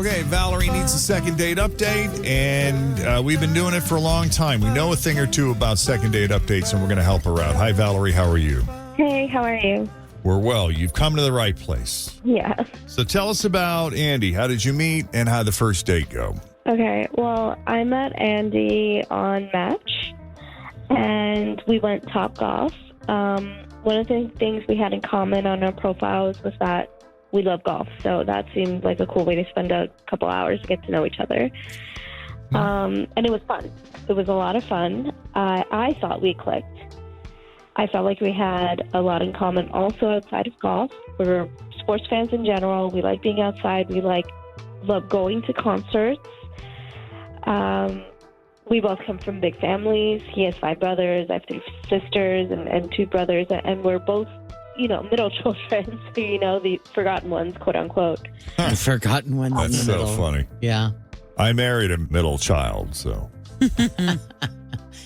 Okay, Valerie needs a second date update, and we've been doing it for a long time. We know a thing or two about second date updates, and we're going to help her out. Hi, Valerie. How are you? Hey, how are you? We're well. You've come to the right place. Yeah. So tell us about Andy. How did you meet, and how did the first date go? Okay, well, I met Andy on Match, and we went Top Golf. One of the things we had in common on our profiles was that we love golf, so that seemed like a cool way to spend a couple hours to get to know each other. And it was fun. It was a lot of fun. I thought we clicked. I felt like we had a lot in common also outside of golf. We're sports fans in general. We like being outside. We love going to concerts. We both come from big families. He has 5 brothers. I have 3 sisters and 2 brothers. And we're both, middle children. So, the forgotten ones, quote unquote. The forgotten ones. That's in the so middle. funny. Yeah. I married a middle child, so.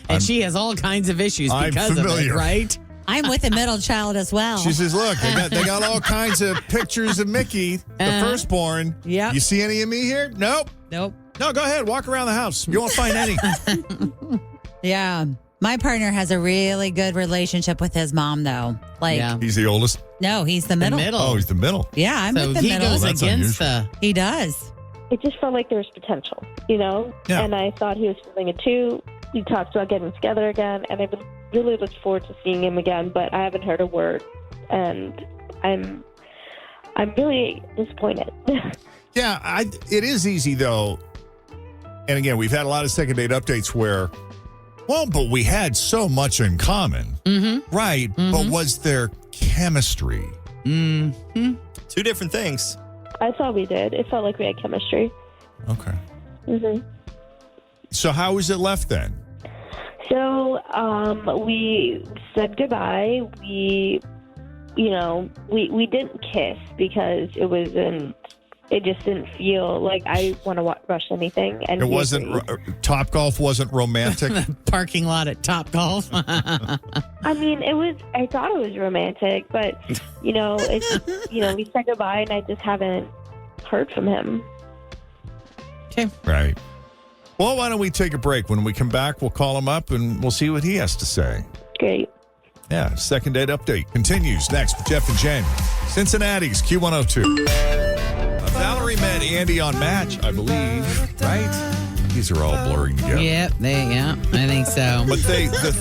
And she has all kinds of issues because of it, right? I'm with a middle child as well. She says, look, they got all kinds of pictures of Mickey, the firstborn. Yep. You see any of me here? Nope. Nope. No, go ahead. Walk around the house. You won't find any. Yeah. My partner has a really good relationship with his mom, though. He's the oldest? No, he's the middle. Oh, he's the middle. Yeah, I'm so with the he middle. goes That's against unusual. He does. It just felt like there was potential, Yeah. And I thought he was feeling it too. We talked about getting together again, and I would really look forward to seeing him again, but I haven't heard a word, and I'm really disappointed. Yeah, it is easy, though. And again, we've had a lot of second date updates where, but we had so much in common. Mm-hmm. Right. Mm-hmm. But was there chemistry? Mm-hmm. 2 different things. I thought we did. It felt like we had chemistry. Okay. Mm-hmm. So how was it left then? So we said goodbye. We didn't kiss because it just didn't feel like I want to rush anything. And It wasn't, Top Golf wasn't romantic? Parking lot at Top Golf. I mean, I thought it was romantic, but, we said goodbye and I just haven't heard from him. Okay. Right. Well, why don't we take a break? When we come back, we'll call him up and we'll see what he has to say. Great. Yeah, second date update continues next with Jeff and Jenn. Cincinnati's Q102. Valerie met Andy on Match, I believe, right? These are all blurring together. Yep, I think so. But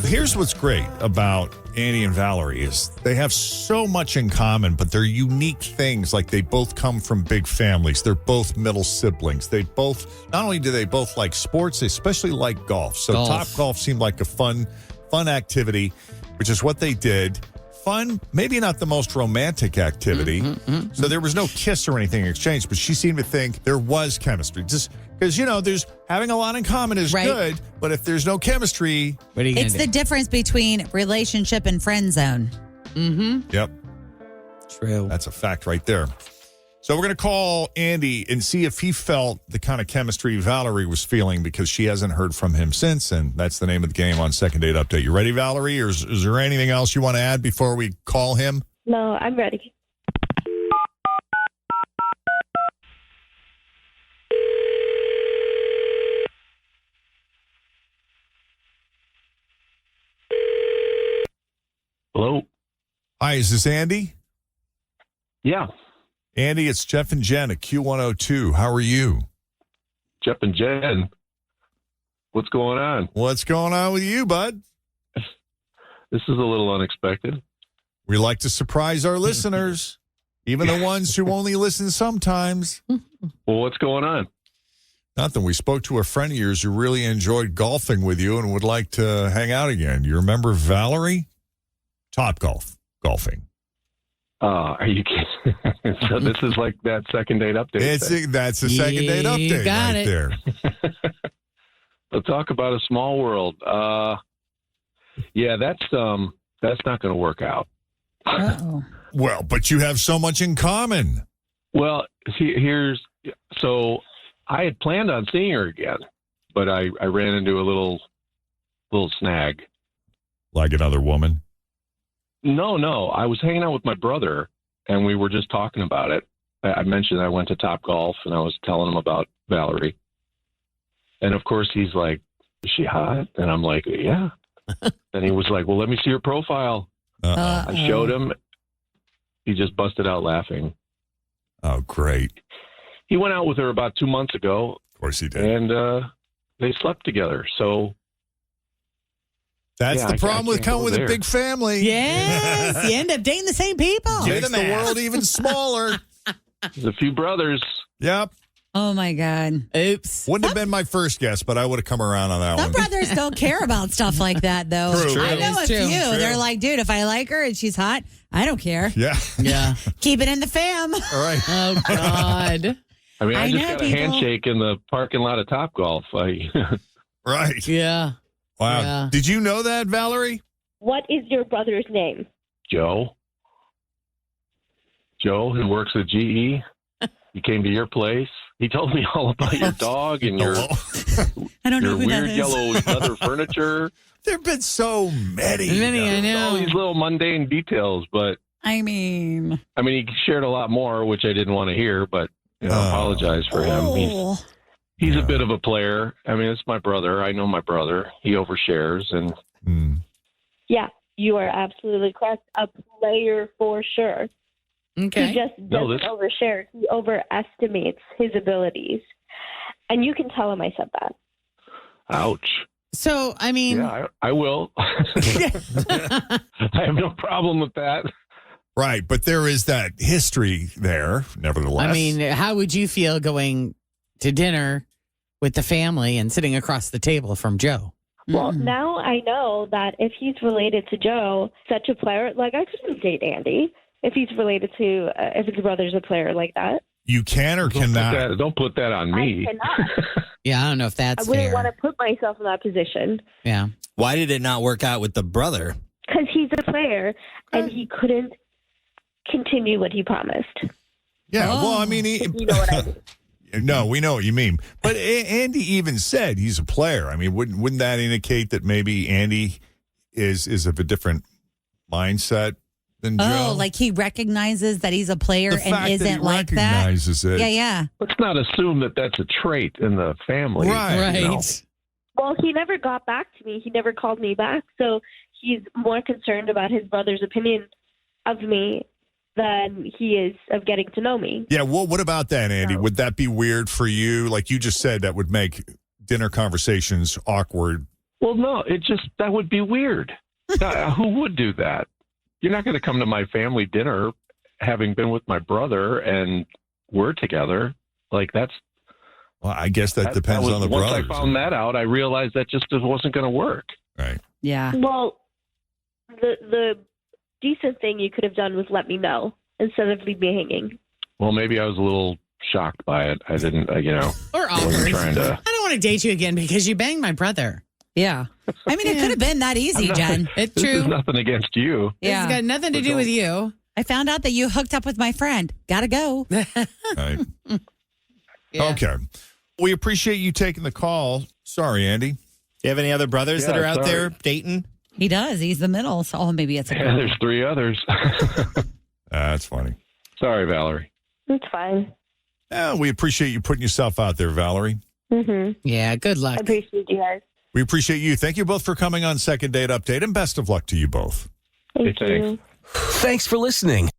here's what's great about Andy and Valerie is they have so much in common, but they're unique things. Like they both come from big families. They're both middle siblings. Not only do they both like sports, they especially like golf. So Top Golf seemed like a fun activity, which is what they did. Fun, maybe not the most romantic activity. So there was no kiss or anything exchanged, but she seemed to think there was chemistry. Just because, there's having a lot in common is good, but if there's no chemistry. What are you going to do? It's the difference between relationship and friend zone. Mm-hmm. Yep. True. That's a fact right there. So we're going to call Andy and see if he felt the kind of chemistry Valerie was feeling because she hasn't heard from him since, and that's the name of the game on Second Date Update. You ready, Valerie, or is there anything else you want to add before we call him? No, I'm ready. Hello? Hi, is this Andy? Yeah, Andy, it's Jeff and Jenn at Q102. How are you? Jeff and Jenn. What's going on? What's going on with you, bud? This is a little unexpected. We like to surprise our listeners, even the ones who only listen sometimes. Well, what's going on? Nothing. We spoke to a friend of yours who really enjoyed golfing with you and would like to hang out again. You remember Valerie? Top golfing. Are you kidding? So this is like that second date update. That's the second date update got right it. there. Let's talk about a small world. Yeah, that's not going to work out. Uh-oh. Well, but you have so much in common. Well, so I had planned on seeing her again, but I ran into a little snag. Like another woman? No. I was hanging out with my brother, and we were just talking about it. I mentioned I went to Top Golf, and I was telling him about Valerie. And, of course, he's like, is she hot? And I'm like, yeah. And he was like, well, let me see your profile. I showed him. He just busted out laughing. Oh, great. He went out with her about 2 months ago. Of course he did. And they slept together. So that's the problem with coming with a big family. Yes, you end up dating the same people. Makes the world even smaller. There's a few brothers. Yep. Oh, my God. Oops. Wouldn't have been my first guess, but I would have come around on that Some one. brothers don't care about stuff like that, though. True. I know a True. few. True. They're like, dude, if I like her and she's hot, I don't care. Yeah. Yeah. Keep it in the fam. All right. Oh, God. I mean, I I just know, got a people. handshake in the parking lot of Top Golf. Right. Yeah. Wow. Yeah. Did you know that, Valerie? What is your brother's name? Joe, who works at GE. He came to your place. He told me all about your dog and your I don't know your who that weird is. yellow leather furniture. There have been so many. I know. All these little mundane details, but I mean, he shared a lot more, which I didn't want to hear. But I apologize for him. He's a bit of a player. I mean, it's my brother. I know my brother. He overshares, and Yeah, you are absolutely correct. A player for sure. Okay. He just doesn't overshare. He overestimates his abilities. And you can tell him I said that. ouch. So, I mean, Yeah, I will. I have no problem with that. Right, but there is that history there, nevertheless. I mean, how would you feel going to dinner with the family and sitting across the table from Joe? Well, now I know that if he's related to Joe, such a player, like I couldn't date Andy if he's related to, if his brother's a player like that. You can or cannot. Don't put that on me. I cannot. Yeah, I don't know if I that's wouldn't fair. want to put myself in that position Yeah. Why did it not work out with the brother? because he's a player and he couldn't continue what he promised. Yeah, well, I mean, If you know what I mean. no, we know what you mean. But Andy even said he's a player. I mean, wouldn't that indicate that maybe Andy is of a different mindset than Joe? Oh, like he recognizes that he's a player the fact and isn't that he like that. recognizes it. Yeah. Let's not assume that that's a trait in the family. Right. Right. You know? Well, he never got back to me. He never called me back. So he's more concerned about his brother's opinion of me than he is of getting to know me. Yeah, well, what about that, Andy? Would that be weird for you? Like you just said, that would make dinner conversations awkward. Well, no, that would be weird. Who would do that? You're not going to come to my family dinner having been with my brother and we're together. Like that's. Well, I guess that depends on the once brothers. I found that out, I realized that just wasn't going to work. Right. Yeah. Well, the decent thing you could have done was let me know instead of leave me hanging. Well, maybe I was a little shocked by it. I didn't, Or I awkward. wasn't trying to. I don't want to date you again because you banged my brother. Yeah. I mean, it could have been that easy, Jen. It's This true. is nothing against you. It's got nothing to do with you. I found out that you hooked up with my friend. Gotta go. Right. Yeah. Okay. We appreciate you taking the call. Sorry, Andy. Do you have any other brothers that Yeah, are out sorry. there dating? He does. He's the middle. So maybe it's a Yeah, there's 3 others. That's funny. Sorry, Valerie. It's fine. Yeah, we appreciate you putting yourself out there, Valerie. Yeah, good I luck. appreciate you guys. We appreciate you. Thank you both for coming on Second Date Update, and best of luck to you both. Thank Hey, thanks. you. Thanks for listening